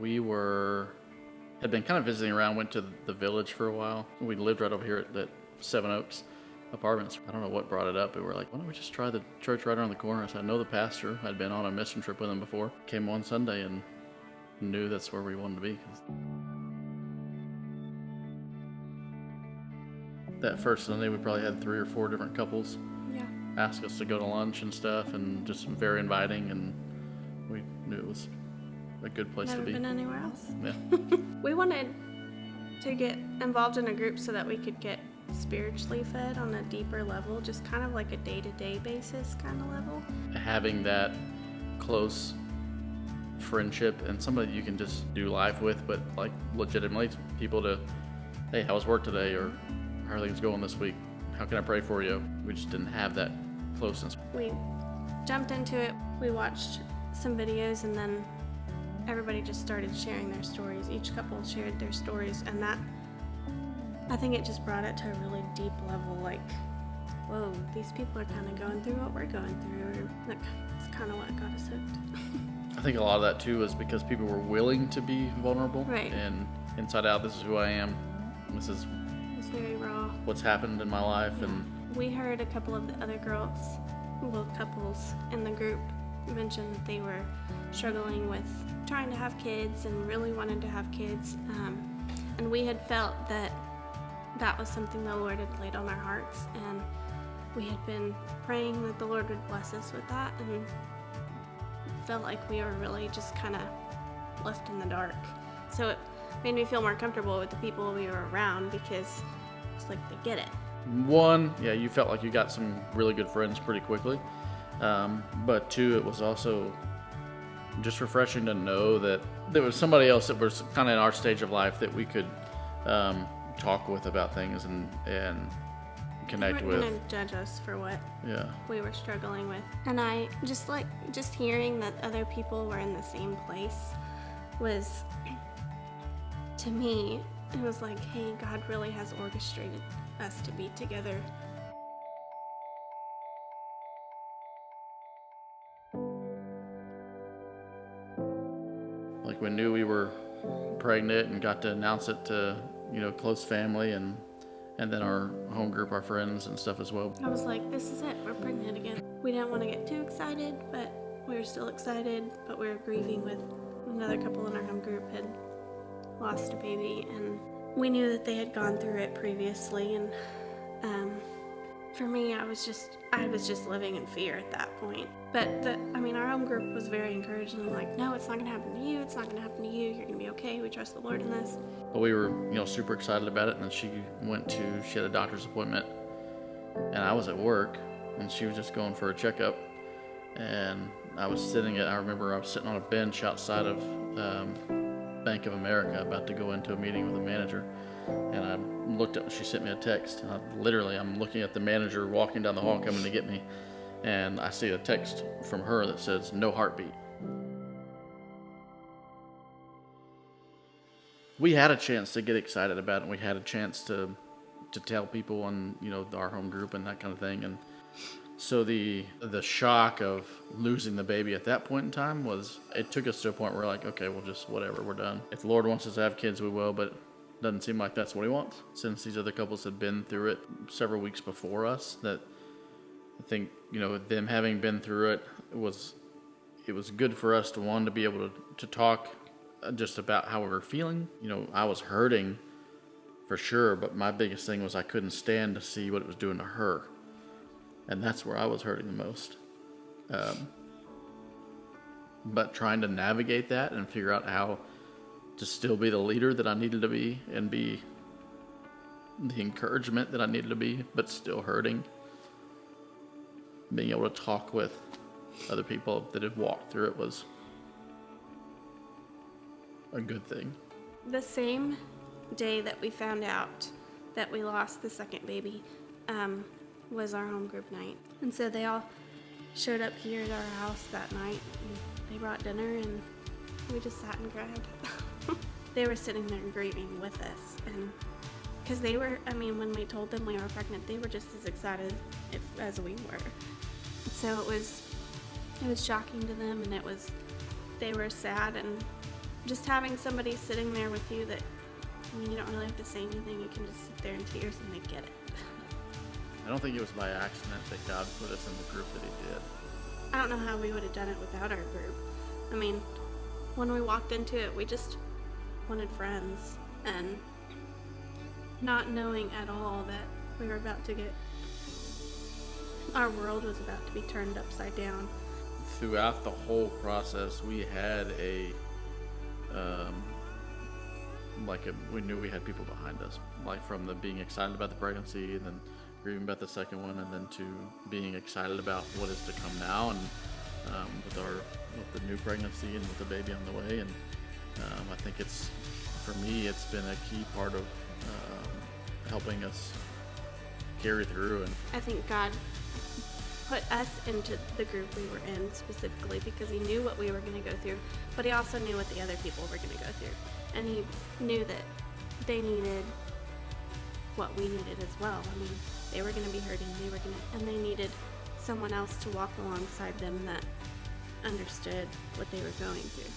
Had been kind of visiting around, went to the village for a while. We lived right over here at Seven Oaks Apartments. I don't know what brought it up, but we're like, why don't we just try the church right around the corner? So I know the pastor. I'd been on a mission trip with him before. Came one Sunday and knew that's where we wanted to be. That first Sunday, we probably had 3 or 4 different couples ask us to go to lunch and stuff, and just very inviting, and we knew it was a good place to be. Never been anywhere else. Yeah. We wanted to get involved in a group so that we could get spiritually fed on a deeper level, just kind of like a day-to-day basis kind of level. Having that close friendship and somebody you can just do life with, but like legitimately people to, hey, how was work today? Or how are things going this week? How can I pray for you? We just didn't have that closeness. We jumped into it. We watched some videos, and then everybody just started sharing their stories. Each couple shared their stories, and that, I think it just brought it to a really deep level, like, whoa, these people are kind of going through what we're going through. That's kind of what got us hooked. I think a lot of that too is because people were willing to be vulnerable. Right. And inside out, this is who I am. This is It's very raw. what's happened in my life. Yeah. And We heard a couple of the other couples in the group mention that they were struggling with trying to have kids and really wanted to have kids. And we had felt that was something the Lord had laid on our hearts, and we had been praying that the Lord would bless us with that, and felt like we were really just kind of left in the dark. So it made me feel more comfortable with the people we were around, because it's like they get it. one, yeah, you felt like you got some really good friends pretty quickly. But 2, it was also just refreshing to know that there was somebody else that was kind of in our stage of life that we could talk with about things and connect They with. weren't gonna judge us for what Yeah. we were struggling with. And I just hearing that other people were in the same place was, to me, it was like, hey, God really has orchestrated us to be together. Like we knew we were pregnant and got to announce it to, close family and then our home group, our friends and stuff as well. I was like, this is it, we're pregnant again. We didn't want to get too excited, but we were still excited, but we were grieving with another couple in our home group had lost a baby, and we knew that they had gone through it previously, and for me, I was just living in fear at that point. But our home group was very encouraging, like, no, it's not gonna happen to you, it's not gonna happen to you, you're gonna be okay, we trust the Lord in this. But we were, super excited about it, and then she had a doctor's appointment, and I was at work, and she was just going for a checkup, and I remember I was sitting on a bench outside of Bank of America about to go into a meeting with a manager, and I looked up, she sent me a text, and I'm looking at the manager walking down the hall coming to get me, and I see a text from her that says, no heartbeat. We had a chance to get excited about it, and we had a chance to tell people on, our home group and that kind of thing, and so the shock of losing the baby at that point in time it took us to a point where we're like, okay, we'll just, whatever, we're done. If the Lord wants us to have kids, we will, but it doesn't seem like that's what he wants. Since these other couples had been through it several weeks before us, that I think, them having been through it, it was good for us to be able to talk just about how we were feeling. I was hurting for sure, but my biggest thing was I couldn't stand to see what it was doing to her. And that's where I was hurting the most. But trying to navigate that and figure out how to still be the leader that I needed to be and be the encouragement that I needed to be, but still hurting. Being able to talk with other people that had walked through it was a good thing. The same day that we found out that we lost the second baby, was our home group night. And so they all showed up here at our house that night, and they brought dinner, and we just sat and cried. They were sitting there grieving with us, and because they were, when we told them we were pregnant, they were just as excited as we were. So it was shocking to them, and they were sad, and just having somebody sitting there with you that, I mean, you don't really have to say anything. You can just sit there in tears and they get it. I don't think it was by accident that God put us in the group that He did. I don't know how we would have done it without our group. I mean, when we walked into it, we just wanted friends, and not knowing at all that we were about to get, our world was about to be turned upside down. Throughout the whole process, we had we knew we had people behind us, like from the being excited about the pregnancy, and then grieving about the second one, and then to being excited about what is to come now, and with the new pregnancy and with the baby on the way. And I think for me, it's been a key part of helping us carry through. And I think God put us into the group we were in specifically because He knew what we were going to go through, but He also knew what the other people were going to go through, and He knew that they needed what we needed as well. I mean, they were going to be hurting, and they needed someone else to walk alongside them that understood what they were going through.